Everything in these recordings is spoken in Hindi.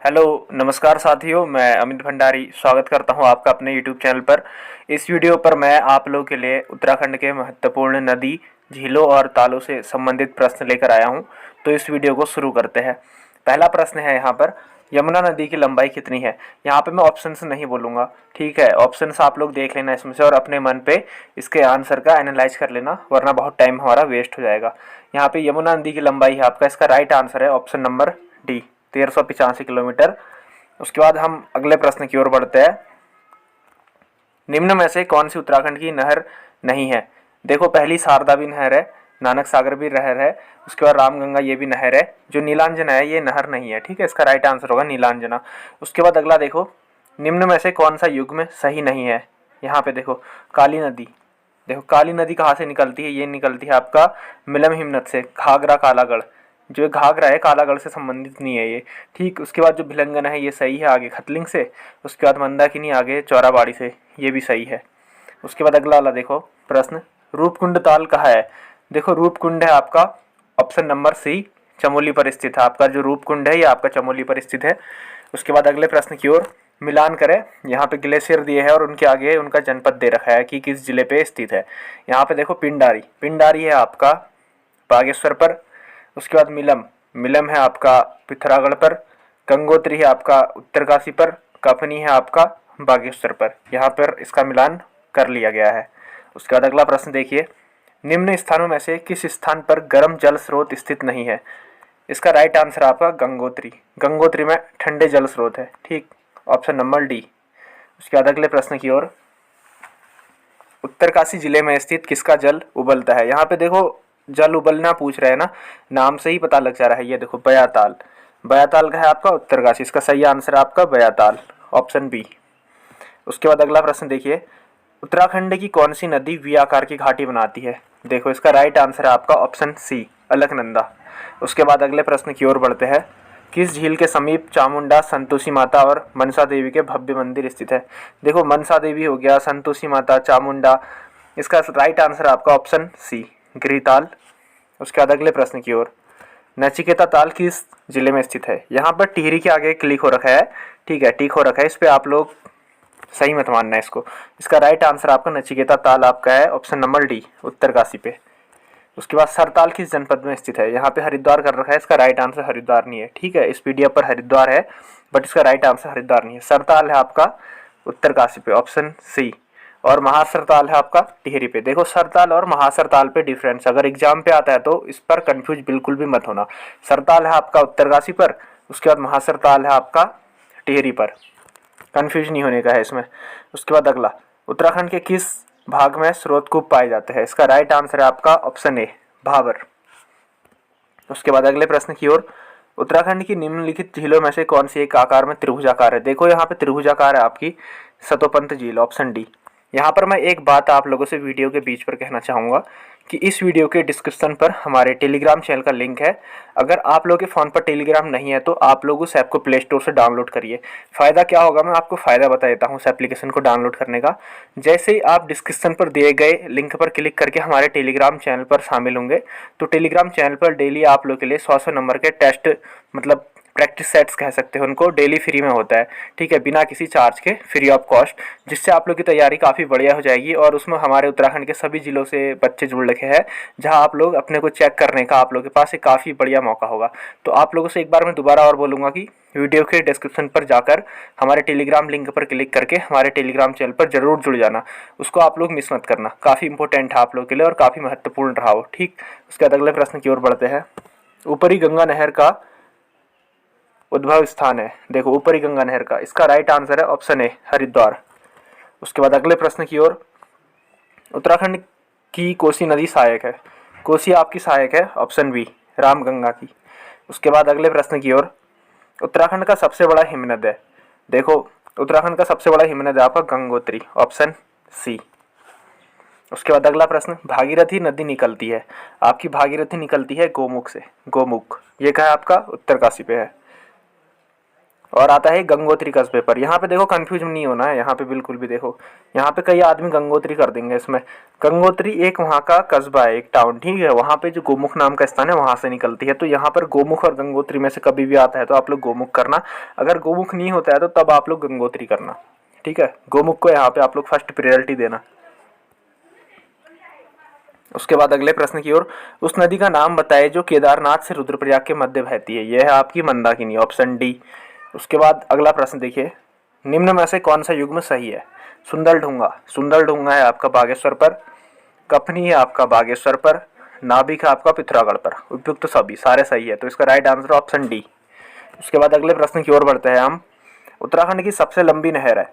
हेलो नमस्कार साथियों, मैं अमित भंडारी स्वागत करता हूं आपका अपने यूट्यूब चैनल पर। इस वीडियो पर मैं आप लोगों के लिए उत्तराखंड के महत्वपूर्ण नदी, झीलों और तालों से संबंधित प्रश्न लेकर आया हूं। तो इस वीडियो को शुरू करते हैं। पहला प्रश्न है यहाँ पर, यमुना नदी की लंबाई कितनी है। यहाँ पे मैं ऑप्शंस नहीं बोलूँगा, ठीक है। ऑप्शंस आप लोग देख लेना इसमें से और अपने मन पे इसके आंसर का एनालाइज कर लेना, वरना बहुत टाइम हमारा वेस्ट हो जाएगा। यहाँ पे यमुना नदी की लंबाई है आपका, इसका राइट आंसर है ऑप्शन नंबर डी, 1385 किलोमीटर। उसके बाद हम अगले प्रश्न की ओर बढ़ते हैं। निम्न में से कौन सी उत्तराखंड की नहर नहीं है। देखो, पहली शारदा भी नहर है, नानक सागर भी नहर है, उसके बाद रामगंगा ये भी नहर है। जो नीलांजना है ये नहर नहीं है, ठीक है। इसका राइट आंसर होगा नीलांजना। उसके बाद अगला देखो, निम्न में से कौन सा युग्म सही नहीं है। यहाँ पे देखो, काली नदी। देखो, काली नदी कहाँ से निकलती है, ये निकलती है आपका मिलम हिमनद से, घाघरा कालागढ़। जो घाघरा है कालागढ़ से संबंधित नहीं है ये, ठीक। उसके बाद जो भिलंगना है ये सही है, आगे खतलिंग से। उसके बाद मंदाकिनी आगे चौराबाड़ी से, ये भी सही है। उसके बाद अगला वाला देखो प्रश्न, रूपकुंड ताल कहाँ है। देखो, रूपकुंड है आपका ऑप्शन नंबर सी, चमोली पर स्थित है। आपका जो रूपकुंड है ये आपका चमोली पर स्थित है। उसके बाद अगले प्रश्न की ओर मिलान करें। यहाँ पे ग्लेशियर दिए हैं और उनके आगे उनका जनपद दे रखा है कि किस जिले पे स्थित है। यहाँ पे देखो, पिंडारी, पिंडारी है आपका बागेश्वर पर। उसके बाद मिलम, मिलम है आपका पिथौरागढ़ पर। गंगोत्री है आपका उत्तरकाशी पर। कफनी है आपका बागेश्वर पर। यहाँ पर इसका मिलान कर लिया गया है। उसके बाद अगला प्रश्न देखिए, निम्न स्थानों में से किस स्थान पर गर्म जल स्रोत स्थित नहीं है। इसका राइट आंसर आपका गंगोत्री, गंगोत्री में ठंडे जल स्रोत है, ठीक। Option number D. उसके बाद अगले प्रश्न की ओर, उत्तरकाशी जिले में स्थित किसका जल उबलता है। यहाँ पे देखो, जल उबलना पूछ रहे हैं ना, नाम से ही पता लग जा रहा है। ये देखो, बयाताल, बयाताल का है आपका उत्तरकाशी। इसका सही आंसर है आपका बयाताल, ऑप्शन बी। उसके बाद अगला प्रश्न देखिए, उत्तराखंड की कौन सी नदी वी आकार की घाटी बनाती है। देखो, इसका राइट आंसर है आपका ऑप्शन सी, अलकनंदा। उसके बाद अगले प्रश्न की ओर बढ़ते हैं, किस झील के समीप चामुंडा, संतोषी माता और मनसा देवी के भव्य मंदिर स्थित है। देखो, मनसा देवी हो गया, संतोषी माता, चामुंडा। इसका राइट आंसर आपका ऑप्शन सी, गिरिताल। उसके बाद अगले प्रश्न की ओर, नचिकेता ताल किस जिले में स्थित है। यहाँ पर टिहरी के आगे क्लिक हो रखा है, ठीक है, टिक हो रखा है। इस पर आप लोग सही मत मानना है इसको। इसका राइट आंसर आपका नचिकेता ताल आपका है ऑप्शन नंबर डी, उत्तरकाशी पे। उसके बाद सरताल किस जनपद में स्थित है। यहाँ पे हरिद्वार कर रखा है, इसका राइट आंसर हरिद्वार नहीं है, ठीक है। इस पीडीएफ पर हरिद्वार है, बट इसका राइट आंसर हरिद्वार नहीं है। सरताल है आपका उत्तरकाशी पे, ऑप्शन सी। और महासरताल है आपका टिहरी पे। देखो, सरताल और महासरताल पे डिफरेंस अगर एग्जाम पे आता है तो इस पर कंफ्यूज बिल्कुल भी मत होना। सरताल है आपका उत्तरकाशी पर, उसके बाद महासरताल है आपका टिहरी पर। कंफ्यूज नहीं होने का है इसमें। उसके बाद अगला, उत्तराखंड के किस भाग में स्रोतकूप पाए जाते हैं। इसका राइट आंसर है आपका ऑप्शन ए, भाबर। उसके बाद अगले प्रश्न की ओर, उत्तराखंड की निम्नलिखित झीलों में से कौन सी एक आकार में त्रिभुजाकार है। देखो, यहाँ पे त्रिभुजाकार है आपकी सतोपंत झील, ऑप्शन डी। यहाँ पर मैं एक बात आप लोगों से वीडियो के बीच पर कहना चाहूँगा कि इस वीडियो के डिस्क्रिप्शन पर हमारे टेलीग्राम चैनल का लिंक है। अगर आप लोगों के फ़ोन पर टेलीग्राम नहीं है तो आप लोग उस ऐप को प्ले स्टोर से डाउनलोड करिए। फ़ायदा क्या होगा, मैं आपको फ़ायदा बता देता हूँ उस एप्लीकेशन को डाउनलोड करने का। जैसे ही आप डिस्क्रिप्शन पर दिए गए लिंक पर क्लिक करके हमारे टेलीग्राम चैनल पर शामिल होंगे तो टेलीग्राम चैनल पर डेली आप लोग के लिए 100 नंबर के टेस्ट, मतलब प्रैक्टिस सेट्स कह सकते हो उनको, डेली फ्री में होता है, ठीक है, बिना किसी चार्ज के, फ्री ऑफ कॉस्ट। जिससे आप लोग की तैयारी काफ़ी बढ़िया हो जाएगी। और उसमें हमारे उत्तराखंड के सभी जिलों से बच्चे जुड़ रखे हैं, जहां आप लोग अपने को चेक करने का आप लोग के पास एक काफ़ी बढ़िया मौका होगा। तो आप लोगों से एक बार मैं दोबारा और बोलूँगा कि वीडियो के डिस्क्रिप्शन पर जाकर हमारे टेलीग्राम लिंक पर क्लिक करके हमारे टेलीग्राम चैनल पर जरूर जुड़ जाना। उसको आप लोग मिस मत करना, काफ़ी इंपॉर्टेंट है आप लोग के लिए और काफ़ी महत्वपूर्ण रहा हो, ठीक। उसके बाद अगले प्रश्न की ओर बढ़ते हैं, ऊपरी गंगा नहर का उद्भव स्थान है। देखो, ऊपरी गंगा नहर का, इसका राइट आंसर है ऑप्शन ए, हरिद्वार। उसके बाद अगले प्रश्न की ओर, उत्तराखंड की कोसी नदी सहायक है। कोसी आपकी सहायक है, ऑप्शन बी, रामगंगा की। उसके बाद अगले प्रश्न की ओर, उत्तराखंड का सबसे बड़ा हिमनद है। देखो, उत्तराखंड का सबसे बड़ा हिमनद है आपका गंगोत्री, ऑप्शन सी। उसके बाद अगला प्रश्न, भागीरथी नदी निकलती है, आपकी भागीरथी निकलती है गोमुख से, गोमुख, ये कहा आपका उत्तरकाशी पे है। और आता है गंगोत्री कस्बे पर। यहाँ पे देखो कंफ्यूज नहीं होना है, यहाँ पे बिल्कुल भी देखो, यहाँ पे कई आदमी गंगोत्री कर देंगे इसमें। गंगोत्री एक वहाँ का कस्बा है, एक टाउन, ठीक है। वहाँ पे जो गोमुख नाम का स्थान है वहाँ से निकलती है। तो यहाँ पर गोमुख और गंगोत्री में से कभी भी आता है तो आप लोग गोमुख करना। अगर गोमुख नहीं होता है तो तब आप लोग गंगोत्री करना, ठीक है। गोमुख को यहाँ पे आप लोग फर्स्ट प्रायोरिटी देना। उसके बाद अगले प्रश्न की ओर, उस नदी का नाम बताए जो केदारनाथ से रुद्रप्रयाग के मध्य बहती है। यह है आपकी मंदाकिनी, ऑप्शन डी। उसके बाद अगला प्रश्न देखिए, निम्न में से कौन सा युग्म सही है। सुंदरढुंगा, सुंदरढुंगा है आपका बागेश्वर पर, कफनी है आपका बागेश्वर पर, नाभिक है आपका पिथौरागढ़ पर। उपयुक्त सभी सारे सही है, तो इसका राइट आंसर ऑप्शन डी। उसके बाद अगले प्रश्न की ओर बढ़ते हैं हम। उत्तराखंड की सबसे लंबी नहर है।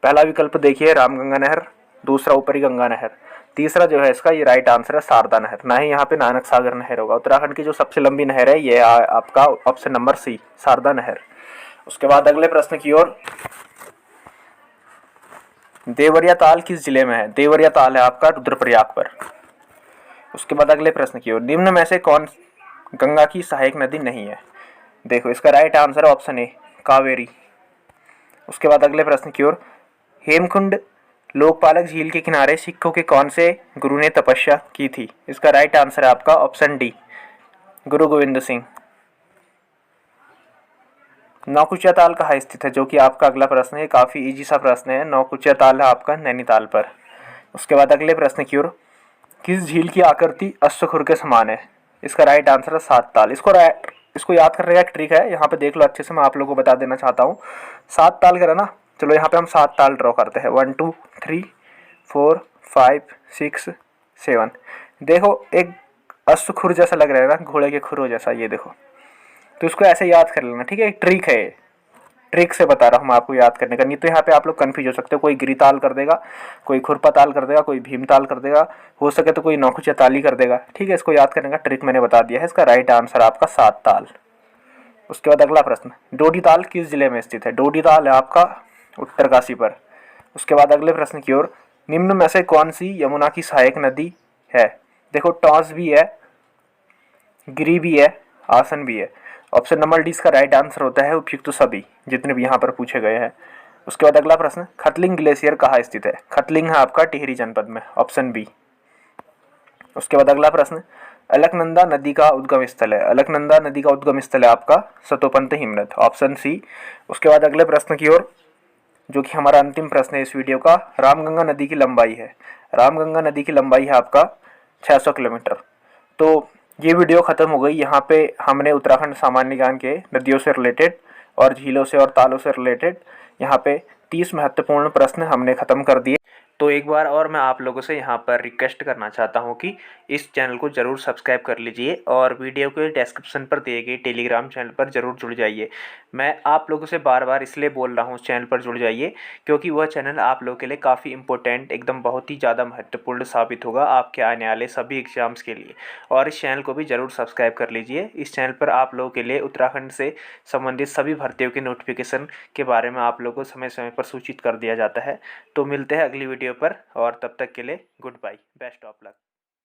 पहला विकल्प देखिए रामगंगा नहर, दूसरा ऊपरी गंगा नहर, तीसरा जो है इसका ये राइट आंसर है शारदा नहर। ना ही यहाँ पे नानक सागर नहर होगा। उत्तराखंड की जो सबसे लंबी नहर है ये आपका ऑप्शन नंबर सी, शारदा नहर। उसके बाद अगले प्रश्न की ओर, देवरिया ताल किस जिले में है। देवरिया ताल है आपका रुद्रप्रयाग पर। उसके बाद अगले प्रश्न की ओर, निम्न में से कौन गंगा की सहायक नदी नहीं है। देखो इसका राइट आंसर है ऑप्शन ए, कावेरी। उसके बाद अगले प्रश्न की ओर, हेमकुंड लोकपालक झील के किनारे सिखों के कौन से गुरु ने तपस्या की थी। इसका राइट आंसर है आपका ऑप्शन डी, गुरु गोविंद सिंह। नौकुचिया ताल कहाँ स्थित है, जो कि आपका अगला प्रश्न है। काफी इजी सा प्रश्न है। नौकुचिया ताल है आपका नैनीताल पर। उसके बाद अगले प्रश्न की ओर, किस झील की आकृति अश्वखुर के समान है। इसका राइट आंसर है सात ताल। इसको याद करने का एक ट्रिक है, यहाँ पे देख लो अच्छे से, मैं आप लोगों को बता देना चाहता हूँ। सात ताल करा ना, चलो यहाँ पे हम सात ताल ड्रॉ करते हैं। 1 2 3 4 5 6 7। देखो एक अश्वखुर जैसा लग रहा है ना, घोड़े के खुरों जैसा, ये देखो। तो इसको ऐसे याद कर लेना, ठीक है। एक ट्रिक है, ट्रिक से बता रहा हूँ मैं आपको याद करने का। नहीं तो यहाँ पे आप लोग कन्फ्यूज हो सकते हो, कोई गिरिताल कर देगा, कोई खुरपा ताल कर देगा, कोई भीमताल कर देगा, हो सके तो कोई नौकुचिया ताली कर देगा, ठीक है। इसको याद करने का ट्रिक मैंने बता दिया है। इसका राइट आंसर आपका सात ताल। उसके बाद अगला प्रश्न, डोडी ताल किस जिले में स्थित है। डोडी ताल है आपका उत्तरकाशी पर। उसके बाद अगले प्रश्न की ओर, निम्न में से कौन सी यमुना की सहायक नदी है। देखो टॉस भी है, गिरी भी है, आसन भी है। ऑप्शन नंबर डी इसका राइट आंसर होता है उपयुक्त सभी, जितने भी यहाँ पर पूछे गए हैं। उसके बाद अगला प्रश्न, खतलिंग ग्लेशियर कहाँ स्थित है। खतलिंग है आपका टिहरी जनपद में, ऑप्शन बी। उसके बाद अगला प्रश्न, अलकनंदा नदी का उद्गम स्थल है। अलकनंदा नदी का उद्गम स्थल है आपका सतोपंत हिमनद, ऑप्शन सी। उसके बाद अगले प्रश्न की ओर, जो कि हमारा अंतिम प्रश्न है इस वीडियो का, रामगंगा नदी की लंबाई है। रामगंगा नदी की लंबाई है आपका 600 किलोमीटर। तो ये वीडियो ख़त्म हो गई। यहाँ पे हमने उत्तराखंड सामान्य ज्ञान के नदियों से रिलेटेड और झीलों से और तालों से रिलेटेड यहाँ पे 30 महत्वपूर्ण प्रश्न हमने ख़त्म कर दिए। तो एक बार और मैं आप लोगों से यहाँ पर रिक्वेस्ट करना चाहता हूँ कि इस चैनल को ज़रूर सब्सक्राइब कर लीजिए और वीडियो के डिस्क्रिप्शन पर दिए गए टेलीग्राम चैनल पर ज़रूर जुड़ जाइए। मैं आप लोगों से बार बार इसलिए बोल रहा हूँ उस चैनल पर जुड़ जाइए, क्योंकि वह चैनल आप लोगों के लिए काफ़ी इंपॉर्टेंट, एकदम बहुत ही ज़्यादा महत्वपूर्ण साबित होगा आपके आने वाले सभी एग्जाम्स के लिए। और इस चैनल को भी ज़रूर सब्सक्राइब कर लीजिए। इस चैनल पर आप लोगों के लिए उत्तराखंड से संबंधित सभी भर्तियों के नोटिफिकेशन के बारे में आप लोगों को समय समय पर सूचित कर दिया जाता है। तो मिलते हैं अगली वीडियो पर, और तब तक के लिए good bye, best of luck.